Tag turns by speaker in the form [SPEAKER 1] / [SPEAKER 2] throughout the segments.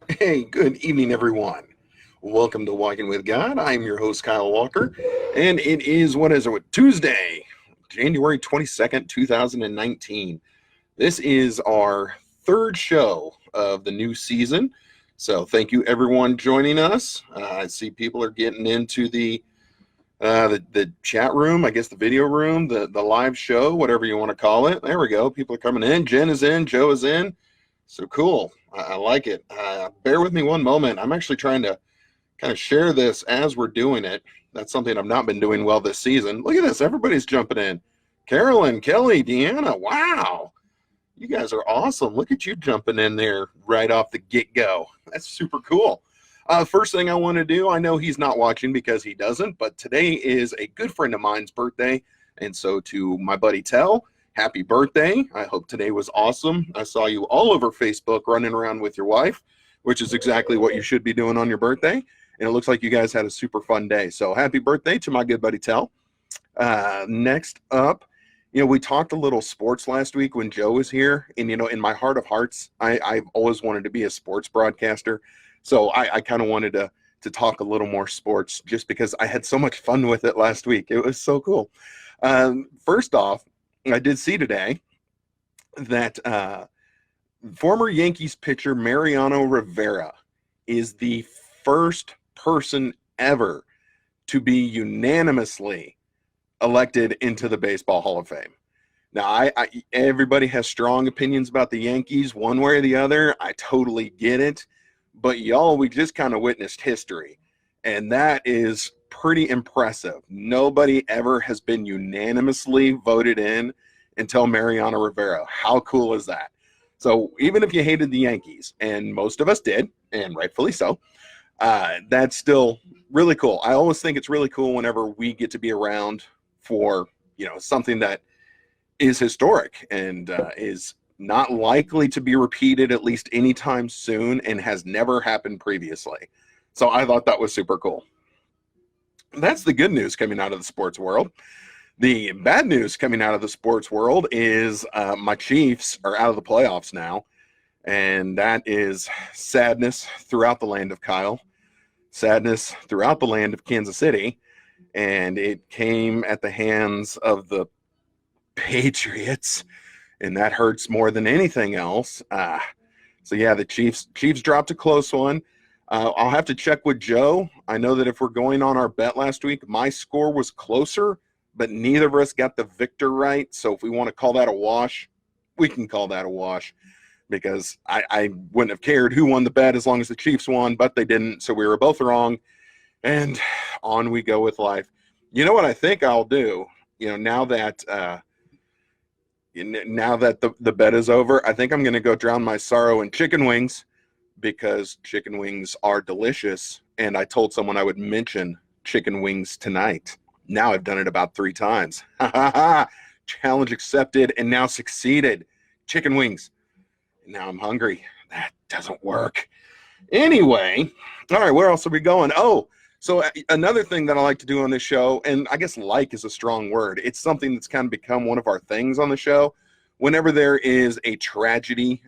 [SPEAKER 1] Hey, good evening, everyone. Welcome to Walking with God. I'm your host, Kyle Walker, and it is, what is it, Tuesday, January 22nd, 2019. This is our third show of the new season. So, thank you, everyone, joining us. I see people are getting into the chat room, I guess the video room, the live show, whatever you want to call it. There we go. People are coming in. Jen is in. Joe is in. So cool. I like it. Bear with me one moment. I'm actually trying to kind of share this as we're doing it. That's something I've not been doing well this season. Look at this. Everybody's jumping in. Carolyn, Kelly, Deanna. Wow. You guys are awesome. Look at you jumping in there right off the get go. That's super cool. First thing I want to do, I know he's not watching because he doesn't, but today is a good friend of mine's birthday. And so to my buddy Tell, happy birthday. I hope today was awesome. I saw you all over Facebook running around with your wife, which is exactly what you should be doing on your birthday. And it looks like you guys had a super fun day. So happy birthday to my good buddy Tell. Next up, we talked a little sports last week when Joe was here. And, in my heart of hearts, I've always wanted to be a sports broadcaster. So I kind of wanted to talk a little more sports just because I had so much fun with it last week. It was so cool. First off, I did see today that former Yankees pitcher Mariano Rivera is the first person ever to be unanimously elected into the Baseball Hall of Fame. Now, everybody has strong opinions about the Yankees one way or the other. I totally get it. But y'all, we just kind of witnessed history. And that is pretty impressive. Nobody ever has been unanimously voted in until Mariano Rivera. How cool is that? So even if you hated the Yankees, and most of us did, and rightfully so, that's still really cool. I always think it's really cool whenever we get to be around for, something that is historic and is not likely to be repeated at least anytime soon and has never happened previously. So I thought that was super cool. That's the good news coming out of the sports world. The bad news coming out of the sports world is my Chiefs are out of the playoffs now. And that is sadness throughout the land of Kyle, sadness throughout the land of Kansas City. And it came at the hands of the Patriots, and that hurts more than anything else. So yeah, the Chiefs dropped a close one. I'll have to check with Joe. I know that if we're going on our bet last week, my score was closer, but neither of us got the victor right. So if we want to call that a wash, we can call that a wash, because I wouldn't have cared who won the bet as long as the Chiefs won, but they didn't. So we were both wrong, and on we go with life. You know what I think I'll do? Now that the bet is over, I think I'm going to go drown my sorrow in chicken wings, because chicken wings are delicious. And I told someone I would mention chicken wings tonight. Now I've done it about 3 times. Challenge accepted and now succeeded. Chicken wings. Now I'm hungry. That doesn't work. Anyway, all right, where else are we going? Oh, so another thing that I like to do on this show, and I guess like is a strong word, it's something that's kind of become one of our things on the show. Whenever there is a tragedy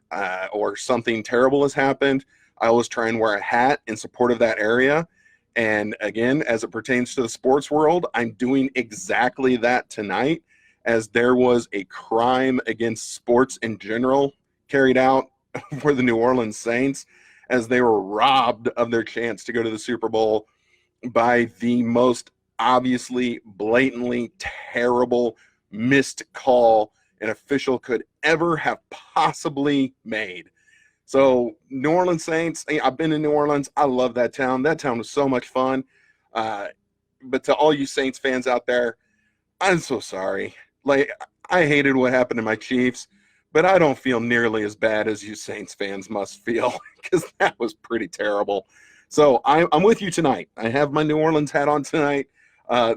[SPEAKER 1] or something terrible has happened, I always try and wear a hat in support of that area. And again, as it pertains to the sports world, I'm doing exactly that tonight, as there was a crime against sports in general carried out for the New Orleans Saints, as they were robbed of their chance to go to the Super Bowl by the most obviously, blatantly terrible missed call an official could ever have possibly made. So, New Orleans Saints, I've been in New Orleans. I love that town. That town was so much fun. But to all you Saints fans out there, I'm so sorry. Like, I hated what happened to my Chiefs, but I don't feel nearly as bad as you Saints fans must feel, because that was pretty terrible. So I'm with you tonight. I have my New Orleans hat on tonight.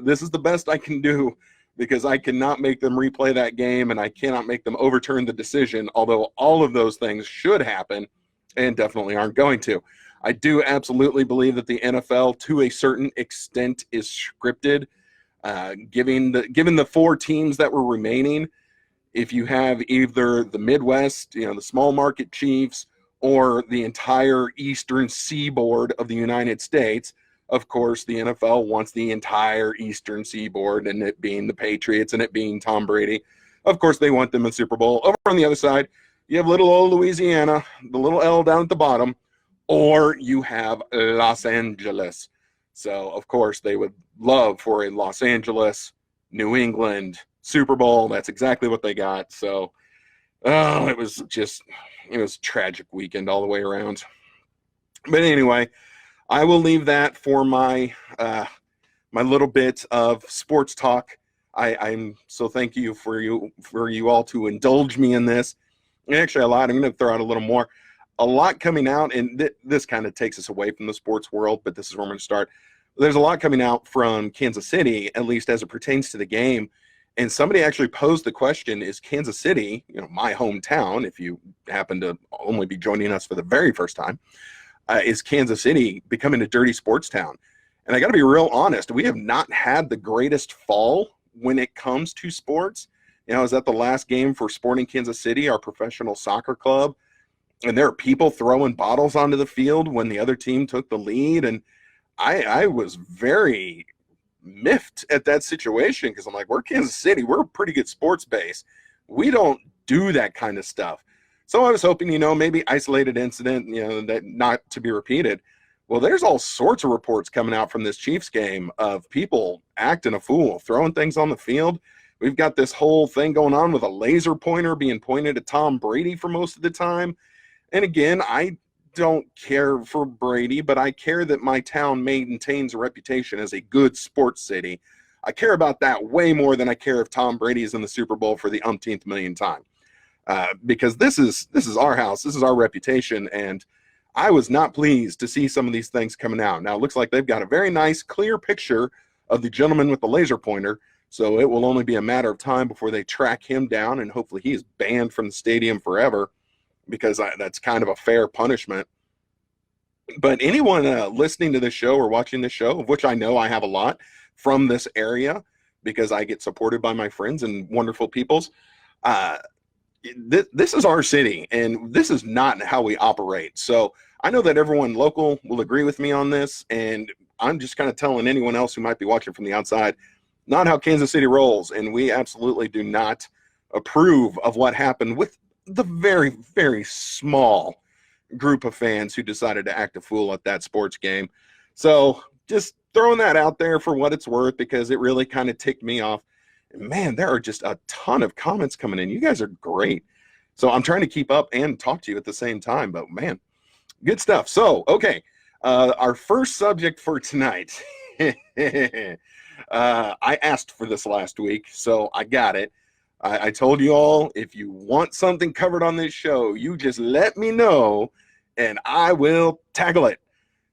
[SPEAKER 1] This is the best I can do, because I cannot make them replay that game, and I cannot make them overturn the decision, although all of those things should happen and definitely aren't going to. I do absolutely believe that the NFL, to a certain extent, is scripted. Given the 4 teams that were remaining, if you have either the Midwest, the small market Chiefs, or the entire eastern seaboard of the United States. Of course, the NFL wants the entire eastern seaboard, and it being the Patriots and it being Tom Brady. Of course, they want them in Super Bowl. Over on the other side, you have little old Louisiana, the little L down at the bottom, or you have Los Angeles. So, of course, they would love for a Los Angeles, New England Super Bowl. That's exactly what they got. So, it was a tragic weekend all the way around. But anyway, I will leave that for my my little bit of sports talk. I'm so thank you for you all to indulge me in this. And actually, a lot. I'm going to throw out a little more. A lot coming out, and this kind of takes us away from the sports world, but this is where I'm going to start. There's a lot coming out from Kansas City, at least as it pertains to the game. And somebody actually posed the question, is Kansas City, my hometown, if you happen to only be joining us for the very first time, is Kansas City becoming a dirty sports town? And I got to be real honest, we have not had the greatest fall when it comes to sports. I was at the last game for Sporting Kansas City, our professional soccer club, and there are people throwing bottles onto the field when the other team took the lead. And I was very miffed at that situation because I'm like, we're Kansas City. We're a pretty good sports base. We don't do that kind of stuff. So I was hoping, maybe isolated incident, that not to be repeated. Well, there's all sorts of reports coming out from this Chiefs game of people acting a fool, throwing things on the field. We've got this whole thing going on with a laser pointer being pointed at Tom Brady for most of the time. And again, I don't care for Brady, but I care that my town maintains a reputation as a good sports city. I care about that way more than I care if Tom Brady is in the Super Bowl for the umpteenth million time. Because this is our house, this is our reputation, and I was not pleased to see some of these things coming out. Now it looks like they've got a very nice, clear picture of the gentleman with the laser pointer, so it will only be a matter of time before they track him down, and hopefully he is banned from the stadium forever, because that's kind of a fair punishment. But anyone listening to this show or watching this show, of which I know I have a lot from this area because I get supported by my friends and wonderful peoples, this is our city, and this is not how we operate. So I know that everyone local will agree with me on this, and I'm just kind of telling anyone else who might be watching from the outside, not how Kansas City rolls, and we absolutely do not approve of what happened with the very, very small group of fans who decided to act a fool at that sports game. So just throwing that out there for what it's worth, because it really kind of ticked me off. And man, there are just a ton of comments coming in. You guys are great. So I'm trying to keep up and talk to you at the same time, but man, good stuff. So, okay. Our first subject for tonight. I asked for this last week, so I got it. I told you all, if you want something covered on this show, you just let me know and I will tackle it.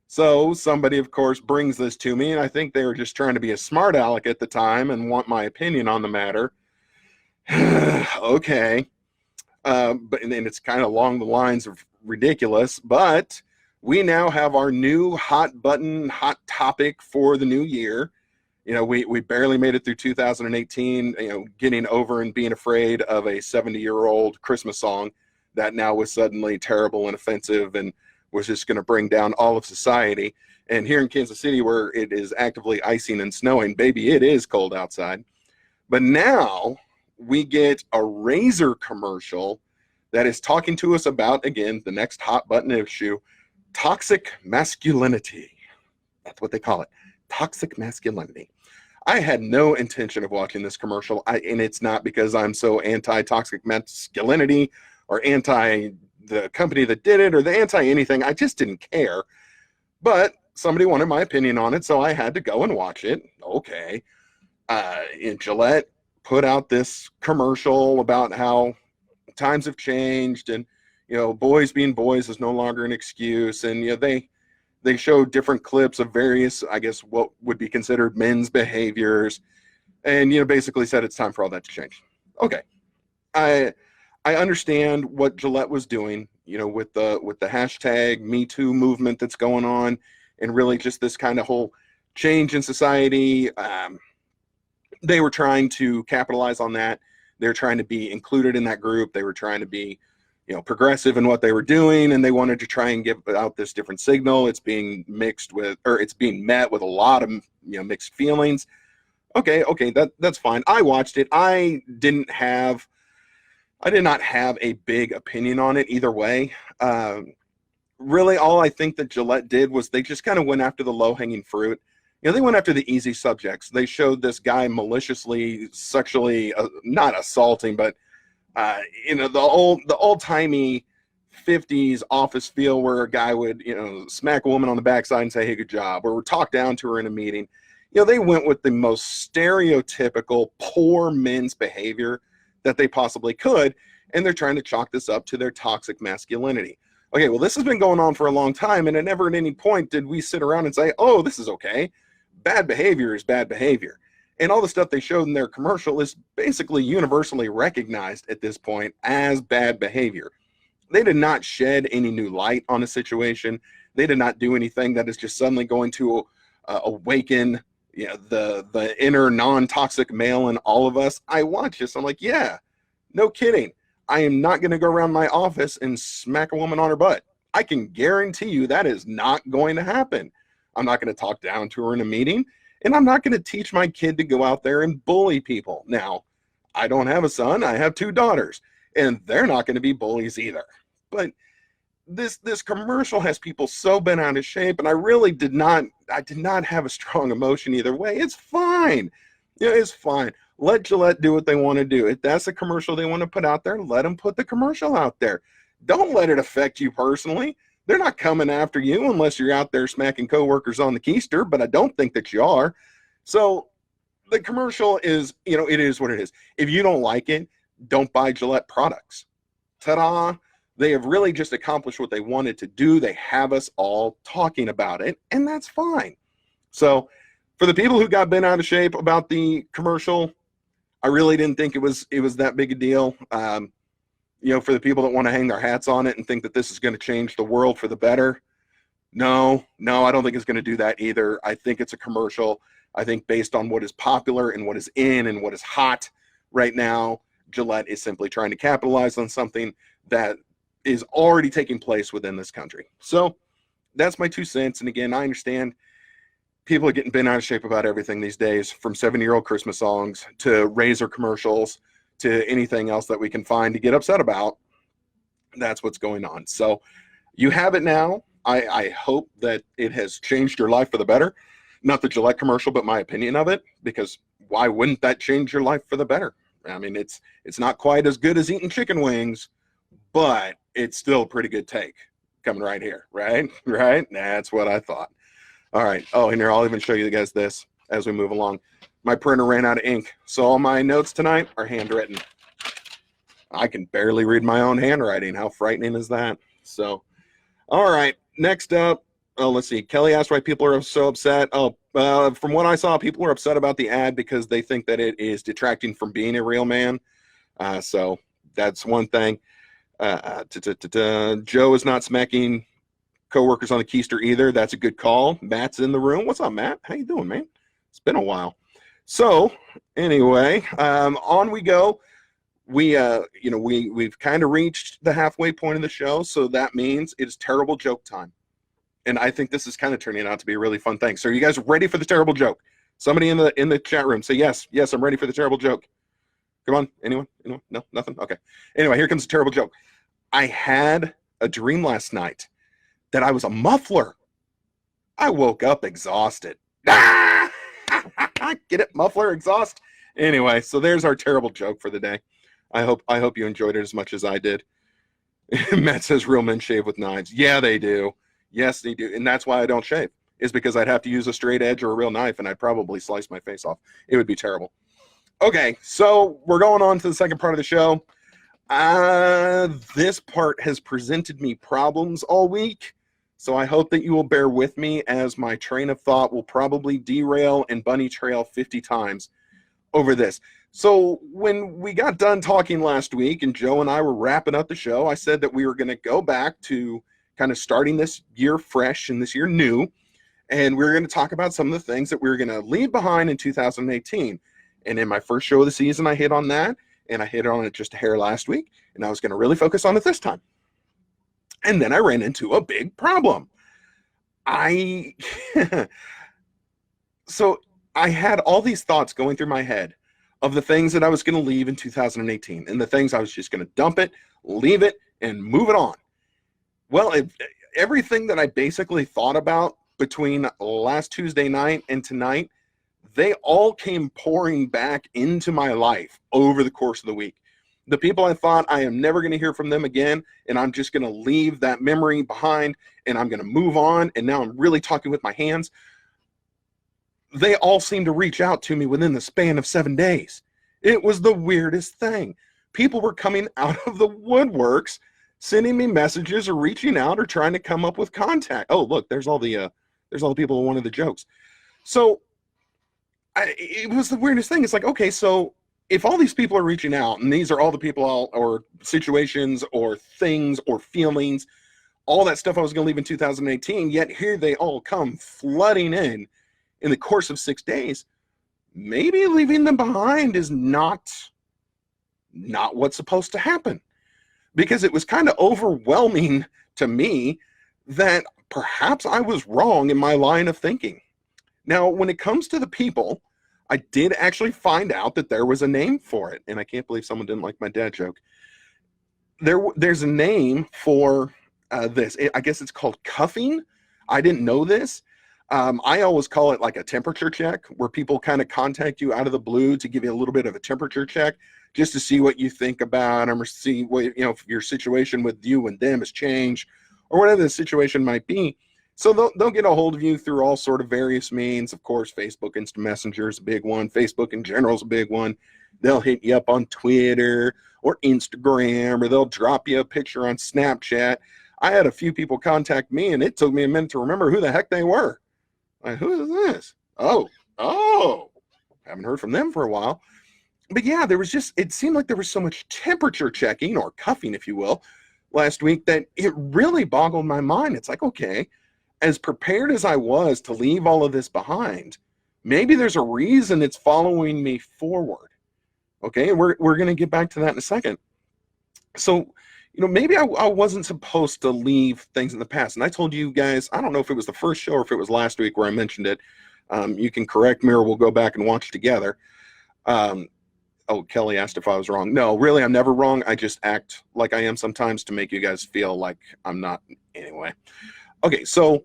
[SPEAKER 1] So somebody, of course, brings this to me, and I think they were just trying to be a smart aleck at the time and want my opinion on the matter. Okay. But and it's kind of along the lines of ridiculous, but we now have our new hot button, hot topic for the new year. We barely made it through 2018, getting over and being afraid of a 70-year-old Christmas song that now was suddenly terrible and offensive and was just going to bring down all of society. And here in Kansas City, where it is actively icing and snowing, baby, it is cold outside. But now we get a Razor commercial that is talking to us about, again, the next hot button issue, toxic masculinity. That's what they call it, toxic masculinity. I had no intention of watching this commercial, and it's not because I'm so anti-toxic masculinity or anti the company that did it or the anti-anything. I just didn't care. But somebody wanted my opinion on it, so I had to go and watch it. Okay. And Gillette put out this commercial about how times have changed, and boys being boys is no longer an excuse. And they showed different clips of various, I guess, what would be considered men's behaviors, and basically said it's time for all that to change. Okay, I understand what Gillette was doing, with the hashtag Me Too movement that's going on, and really just this kind of whole change in society. They were trying to capitalize on that. They're trying to be included in that group. They were trying to be progressive in what they were doing, and they wanted to try and give out this different signal. It's being it's being met with a lot of mixed feelings. Okay, that's fine. I watched it. I did not have a big opinion on it either way. Really, all I think that Gillette did was they just kind of went after the low-hanging fruit. They went after the easy subjects. They showed this guy maliciously, sexually, not assaulting, but the old-timey 50s office feel where a guy would, smack a woman on the backside and say, "Hey, good job," or talk down to her in a meeting. They went with the most stereotypical poor men's behavior that they possibly could, and they're trying to chalk this up to their toxic masculinity. Okay, well, this has been going on for a long time, and never at any point did we sit around and say, "Oh, this is okay. Bad behavior is bad behavior." And all the stuff they showed in their commercial is basically universally recognized at this point as bad behavior. They did not shed any new light on a situation. They did not do anything that is just suddenly going to awaken the inner non-toxic male in all of us. I watch this. I'm like, yeah, no kidding. I am not going to go around my office and smack a woman on her butt. I can guarantee you that is not going to happen. I'm not going to talk down to her in a meeting, and I'm not going to teach my kid to go out there and bully people. Now, I don't have a son. I have 2 daughters, and they're not going to be bullies either. But this commercial has people so bent out of shape, and I did not have a strong emotion either way. It's fine. It's fine. Let Gillette do what they want to do. If that's a commercial they want to put out there, let them put the commercial out there. Don't let it affect you personally. They're not coming after you unless you're out there smacking coworkers on the keister, but I don't think that you are. So the commercial is, it is what it is. If you don't like it, don't buy Gillette products. Ta-da! They have really just accomplished what they wanted to do. They have us all talking about it, and that's fine. So for the people who got bent out of shape about the commercial, I really didn't think it was that big a deal. For the people that want to hang their hats on it and think that this is going to change the world for the better, no, I don't think it's going to do that either. I think it's a commercial. I think based on what is popular and what is in and what is hot right now, Gillette is simply trying to capitalize on something that is already taking place within this country. So that's my 2 cents. And again, I understand people are getting bent out of shape about everything these days, from 70-year-old Christmas songs to razor commercials to anything else that we can find to get upset about. That's what's going on. So you have it now. I hope that it has changed your life for the better. Not the Gillette commercial, but my opinion of it, because why wouldn't that change your life for the better? I mean, it's not quite as good as eating chicken wings, but it's still a pretty good take coming right here, right? Right? That's what I thought. All right. Oh, and here, I'll even show you guys this as we move along. My printer ran out of ink, so all my notes tonight are handwritten. I can barely read my own handwriting. How frightening is that? So, all right. Next up, let's see. Kelly asked why people are so upset. From what I saw, people were upset about the ad because they think that it is detracting from being a real man. So that's one thing. Joe is not smacking coworkers on the keister either. That's a good call. Matt's in the room. What's up, Matt? How you doing, man? It's been a while. So anyway, on we go. We've kind of reached the halfway point of the show, so that means it's terrible joke time. And I think this is kind of turning out to be a really fun thing. So are you guys ready for the terrible joke? Somebody in the chat room say yes, I'm ready for the terrible joke. Come on, anyone? No, nothing? Okay. Anyway, here comes the terrible joke. I had a dream last night that I was a muffler. I woke up exhausted. Ah! Get it? Muffler, exhaust? Anyway, so there's our terrible joke for the day. I hope you enjoyed it as much as I did. Matt says real men shave with knives. Yeah, they do. Yes, they do. And that's why I don't shave, is because I'd have to use a straight edge or a real knife, and I'd probably slice my face off. It would be terrible. Okay, so we're going on to the second part of the show. This part has presented me problems all week, so I hope that you will bear with me, as my train of thought will probably derail and bunny trail 50 times over this. So when we got done talking last week and Joe and I were wrapping up the show, I said that we were going to go back to kind of starting this year fresh and this year new, and we were going to talk about some of the things that we were going to leave behind in 2018. And in my first show of the season, I hit on that. and I hit on it just a hair last week, and I was going to really focus on it this time. And then I ran into a big problem. So I had all these thoughts going through my head of the things that I was going to leave in 2018 and the things I was just going to dump it, leave it, and move it on. Well, everything that I basically thought about between last Tuesday night and tonight, they all came pouring back into my life over the course of the week. The people I thought I am never going to hear from them again, and I'm just going to leave that memory behind, and I'm going to move on, and now I'm really talking with my hands. They all seem to reach out to me within the span of 7 days. It was the weirdest thing. People were coming out of the woodworks, sending me messages or reaching out or trying to come up with contact. Oh, look, there's all the people who wanted the jokes. So it was the weirdest thing. It's like, okay, so if all these people are reaching out, and these are all the people or situations or things or feelings, all that stuff I was going to leave in 2018, yet here they all come flooding in the course of 6 days, maybe leaving them behind is not what's supposed to happen. Because it was kind of overwhelming to me that perhaps I was wrong in my line of thinking. Now, when it comes to the people, I did actually find out that there was a name for it. And I can't believe someone didn't like my dad joke. There's a name for this. I guess it's called cuffing. I didn't know this. I always call it like a temperature check, where people kind of contact you out of the blue to give you a little bit of a temperature check, just to see what you think about them, or see what, if your situation with you and them has changed, or whatever the situation might be. So they'll get a hold of you through all sort of various means. Of course, Facebook Instant Messenger is a big one. Facebook in general is a big one. They'll hit you up on Twitter or Instagram, or they'll drop you a picture on Snapchat. I had a few people contact me, and it took me a minute to remember who the heck they were. Like, who is this? Oh, haven't heard from them for a while. But yeah, it seemed like there was so much temperature checking, or cuffing, if you will, last week, that it really boggled my mind. It's like, okay, as prepared as I was to leave all of this behind, maybe there's a reason it's following me forward. Okay, we're going to get back to that in a second. So, maybe I wasn't supposed to leave things in the past. And I told you guys, I don't know if it was the first show or if it was last week where I mentioned it. You can correct me, or we'll go back and watch together. Kelly asked if I was wrong. No, really, I'm never wrong. I just act like I am sometimes to make you guys feel like I'm not anyway. Okay, so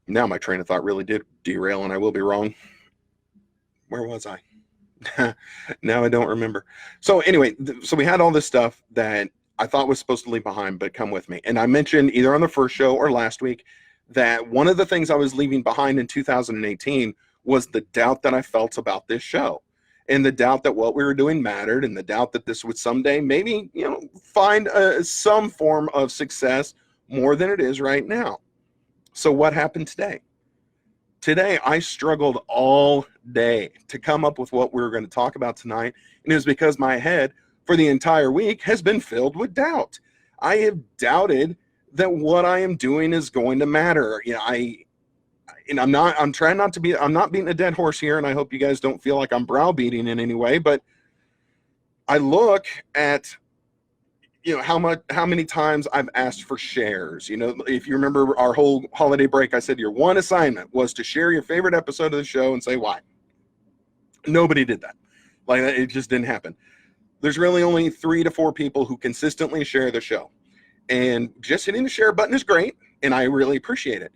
[SPEAKER 1] now my train of thought really did derail, and I will be wrong. Where was I? Now I don't remember. So anyway, so we had all this stuff that I thought was supposed to leave behind, but come with me. And I mentioned either on the first show or last week that one of the things I was leaving behind in 2018 was the doubt that I felt about this show, and the doubt that what we were doing mattered, and the doubt that this would someday maybe, find some form of success more than it is right now. So what happened today? Today, I struggled all day to come up with what we were going to talk about tonight, and it was because my head for the entire week has been filled with doubt. I have doubted that what I am doing is going to matter. I'm not beating a dead horse here, and I hope you guys don't feel like I'm browbeating in any way, but I look at, how many times I've asked for shares. If you remember our whole holiday break, I said your one assignment was to share your favorite episode of the show and say why. Nobody did that. Like, it just didn't happen. There's really only 3 to 4 people who consistently share the show. And just hitting the share button is great, and I really appreciate it.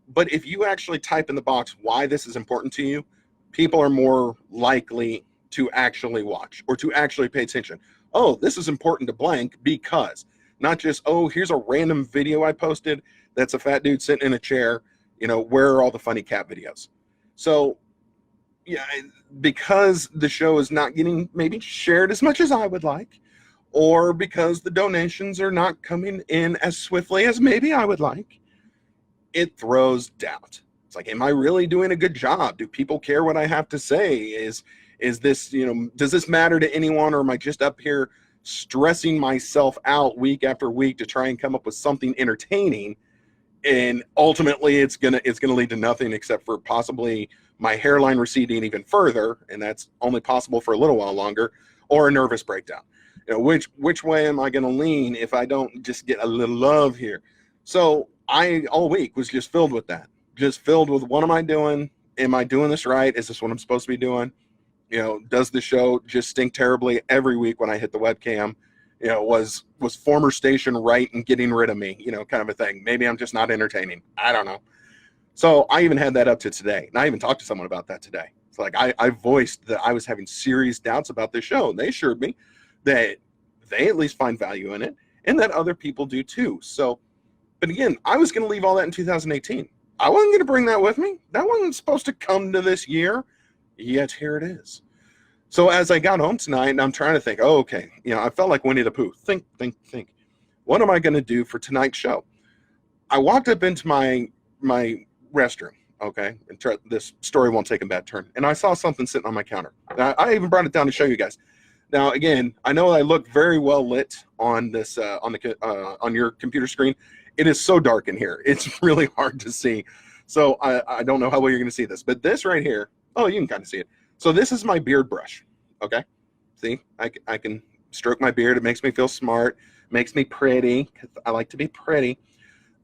[SPEAKER 1] But if you actually type in the box why this is important to you, people are more likely to actually watch or to actually pay attention. Oh, this is important to blank because, not just, oh, here's a random video I posted that's a fat dude sitting in a chair, where are all the funny cat videos? So, yeah, because the show is not getting maybe shared as much as I would like, or because the donations are not coming in as swiftly as maybe I would like, it throws doubt. It's like, am I really doing a good job? Do people care what I have to say? Is this, does this matter to anyone, or am I just up here stressing myself out week after week to try and come up with something entertaining, and ultimately it's gonna lead to nothing except for possibly my hairline receding even further, and that's only possible for a little while longer, or a nervous breakdown. which way am I going to lean if I don't just get a little love here? So I all week was just filled with that, just filled with what am I doing? Am I doing this right? Is this what I'm supposed to be doing? Does the show just stink terribly every week when I hit the webcam? Was former station right in getting rid of me? Kind of a thing. Maybe I'm just not entertaining. I don't know. So I even had that up to today, and I even talked to someone about that today. It's like I voiced that I was having serious doubts about this show, and they assured me that they at least find value in it, and that other people do too. So, but again, I was going to leave all that in 2018. I wasn't going to bring that with me. That wasn't supposed to come to this year, yet here it is. So as I got home tonight, and I'm trying to think, okay, I felt like Winnie the Pooh. Think. What am I going to do for tonight's show? I walked up into my restroom, okay, and this story won't take a bad turn, and I saw something sitting on my counter. I even brought it down to show you guys. Now, again, I know I look very well lit on this on your computer screen. It is so dark in here; it's really hard to see. So I don't know how well you're going to see this, but this right here, oh, you can kind of see it. So this is my beard brush, okay? See, I can stroke my beard. It makes me feel smart, makes me pretty, because I like to be pretty.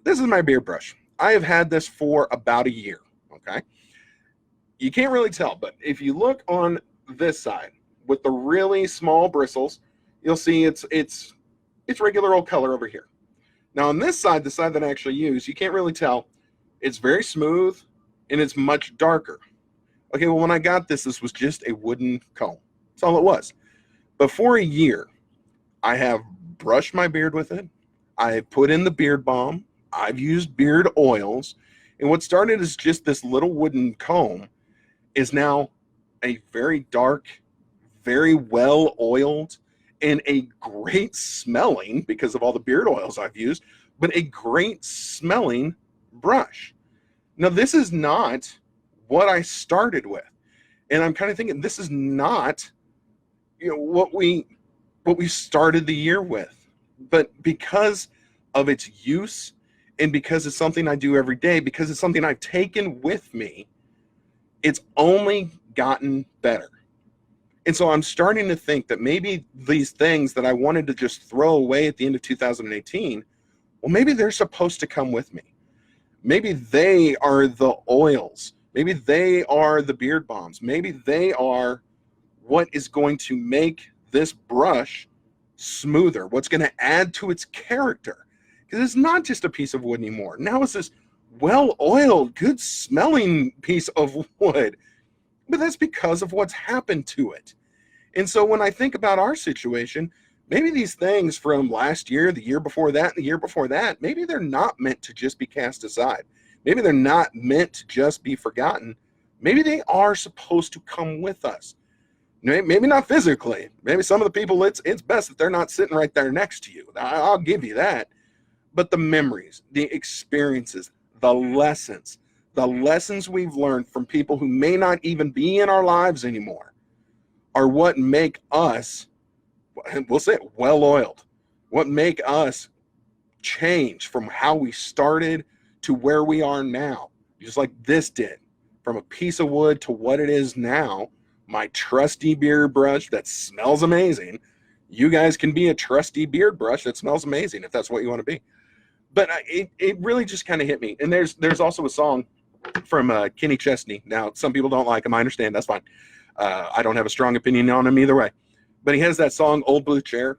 [SPEAKER 1] This is my beard brush. I have had this for about a year, okay? You can't really tell, but if you look on this side with the really small bristles, you'll see it's regular old color over here. Now on this side, the side that I actually use, you can't really tell. It's very smooth and it's much darker. Okay, well, when I got this was just a wooden comb. That's all it was. But for a year, I have brushed my beard with it. I have put in the beard balm. I've used beard oils. And what started as just this little wooden comb is now a very dark, very well oiled, and a great smelling, because of all the beard oils I've used, but a great smelling brush. Now, this is not what I started with. And I'm kind of thinking this is not, what we started the year with. But because of its use, and because it's something I do every day, because it's something I've taken with me, it's only gotten better. And so I'm starting to think that maybe these things that I wanted to just throw away at the end of 2018, well, maybe they're supposed to come with me. Maybe they are the oils. Maybe they are the beard balms. Maybe they are what is going to make this brush smoother, what's going to add to its character. Because it's not just a piece of wood anymore. Now it's this well-oiled, good-smelling piece of wood. But that's because of what's happened to it. And so when I think about our situation, maybe these things from last year, the year before that, and the year before that, maybe they're not meant to just be cast aside. Maybe they're not meant to just be forgotten. Maybe they are supposed to come with us. Maybe not physically. Maybe some of the people, it's best that they're not sitting right there next to you. I'll give you that. But the memories, the experiences, the lessons we've learned from people who may not even be in our lives anymore are what make us, we'll say it, well-oiled. What make us change from how we started to where we are now, just like this did, from a piece of wood to what it is now, my trusty beard brush that smells amazing. You guys can be a trusty beard brush that smells amazing if that's what you want to be. But it really just kind of hit me. And there's also a song from Kenny Chesney. Now, some people don't like him. I understand. That's fine. I don't have a strong opinion on him either way. But he has that song, Old Blue Chair,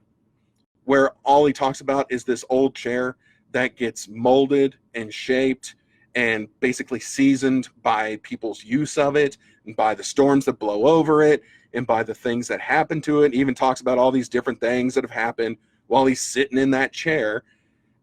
[SPEAKER 1] where all he talks about is this old chair that gets molded and shaped and basically seasoned by people's use of it and by the storms that blow over it and by the things that happen to it. He even talks about all these different things that have happened while he's sitting in that chair.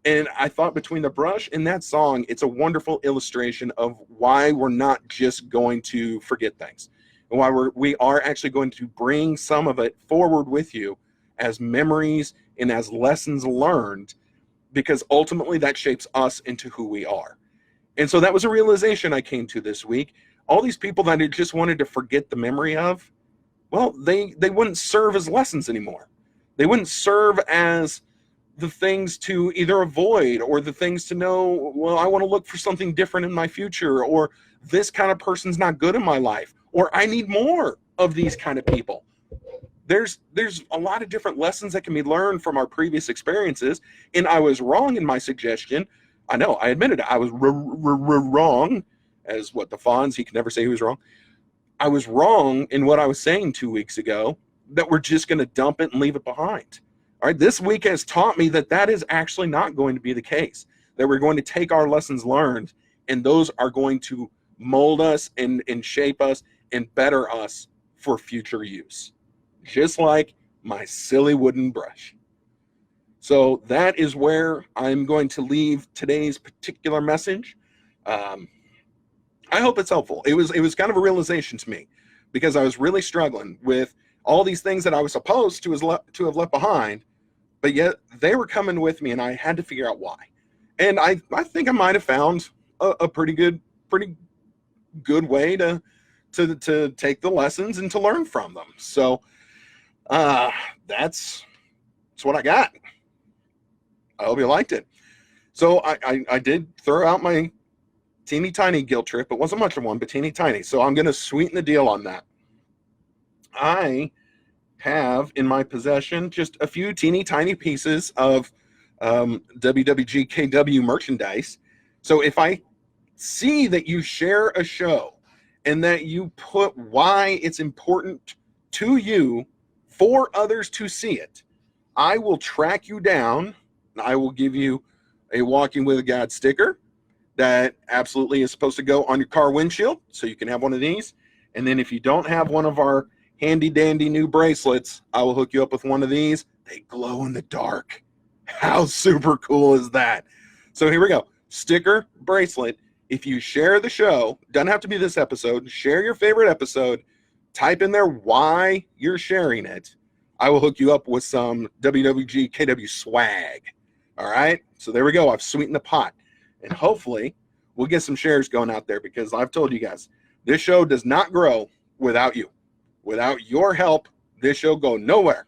[SPEAKER 1] And I thought between the brush and that song, it's a wonderful illustration of why we're not just going to forget things and why we are actually going to bring some of it forward with you as memories and as lessons learned, because ultimately that shapes us into who we are. And so that was a realization I came to this week. All these people that I just wanted to forget the memory of, well, they wouldn't serve as lessons anymore. They wouldn't serve as the things to either avoid or the things to know, well, I want to look for something different in my future, or this kind of person's not good in my life, or I need more of these kind of people. there's a lot of different lessons that can be learned from our previous experiences. And I was wrong in my suggestion. I know, I admitted it. I was wrong, as what the Fonz, he can never say he was wrong. I was wrong in what I was saying 2 weeks ago, that we're just going to dump it and leave it behind. All right, this week has taught me that that is actually not going to be the case, that we're going to take our lessons learned, and those are going to mold us and shape us and better us for future use, just like my silly wooden brush. So that is where I'm going to leave today's particular message. I hope it's helpful. It was kind of a realization to me, because I was really struggling with all these things that I was supposed to have left behind, but yet they were coming with me, and I had to figure out why. And I think I might have found a pretty good way to take the lessons and to learn from them. So that's what I got. I hope you liked it. So I did throw out my teeny tiny guilt trip. It wasn't much of one, but teeny tiny. So I'm going to sweeten the deal on that. I have in my possession just a few teeny tiny pieces of WWGKW merchandise. So if I see that you share a show and that you put why it's important to you for others to see it, I will track you down. I will give you a Walking with God sticker that absolutely is supposed to go on your car windshield, so you can have one of these. And then if you don't have one of our handy dandy new bracelets, I will hook you up with one of these. They glow in the dark. How super cool is that? So here we go. Sticker, bracelet. If you share the show, doesn't have to be this episode, share your favorite episode, type in there why you're sharing it. I will hook you up with some WWGKW swag. All right. So there we go. I've sweetened the pot, and hopefully we'll get some shares going out there, because I've told you guys, this show does not grow without you. Without your help, this show go nowhere.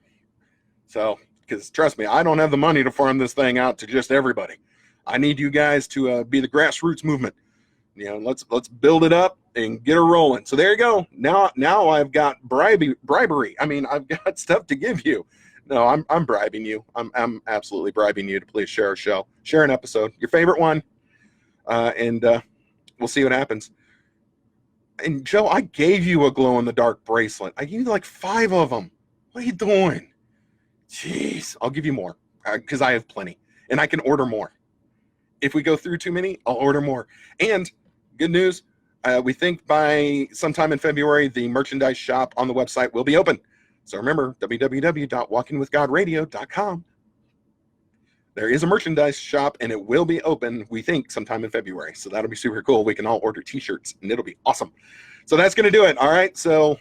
[SPEAKER 1] So, because trust me, I don't have the money to farm this thing out to just everybody. I need you guys to be the grassroots movement. You know, let's build it up and get her rolling. So there you go. Now I've got bribery. I mean, I've got stuff to give you. No, I'm bribing you. I'm absolutely bribing you to please share a show, share an episode, your favorite one, and we'll see what happens. And Joe, I gave you a glow in the dark bracelet. I gave you like 5 of them. What are you doing? Jeez, I'll give you more, because I have plenty, and I can order more. If we go through too many, I'll order more. And good news, we think by sometime in February, the merchandise shop on the website will be open. So remember, www.walkingwithgodradio.com. There is a merchandise shop, and it will be open, we think, sometime in February. So that'll be super cool. We can all order t-shirts, and it'll be awesome. So that's going to do it. All right. So,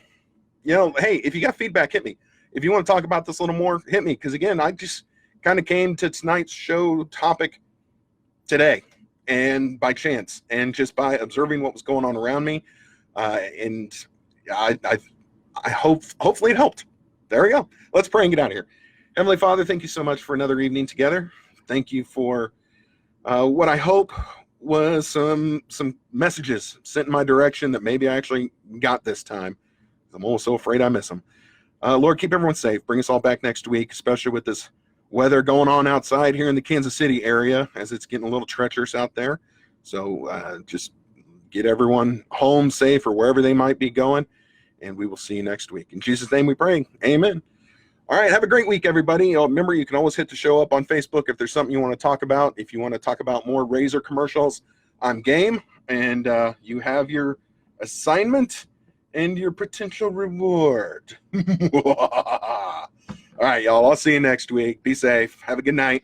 [SPEAKER 1] you know, hey, if you got feedback, hit me. If you want to talk about this a little more, hit me. Because, again, I just kind of came to tonight's show topic today, and by chance, and just by observing what was going on around me. And I hopefully it helped. There we go. Let's pray and get out of here. Heavenly Father, thank you so much for another evening together. Thank you for what I hope was some messages sent in my direction that maybe I actually got this time. I'm almost so afraid I miss them. Lord, keep everyone safe. Bring us all back next week, especially with this weather going on outside here in the Kansas City area, as it's getting a little treacherous out there. So just get everyone home safe or wherever they might be going, and we will see you next week. In Jesus' name we pray. Amen. All right, have a great week, everybody. Remember, you can always hit the show up on Facebook if there's something you want to talk about. If you want to talk about more Razor commercials, I'm game. And you have your assignment and your potential reward. All right, y'all. I'll see you next week. Be safe. Have a good night.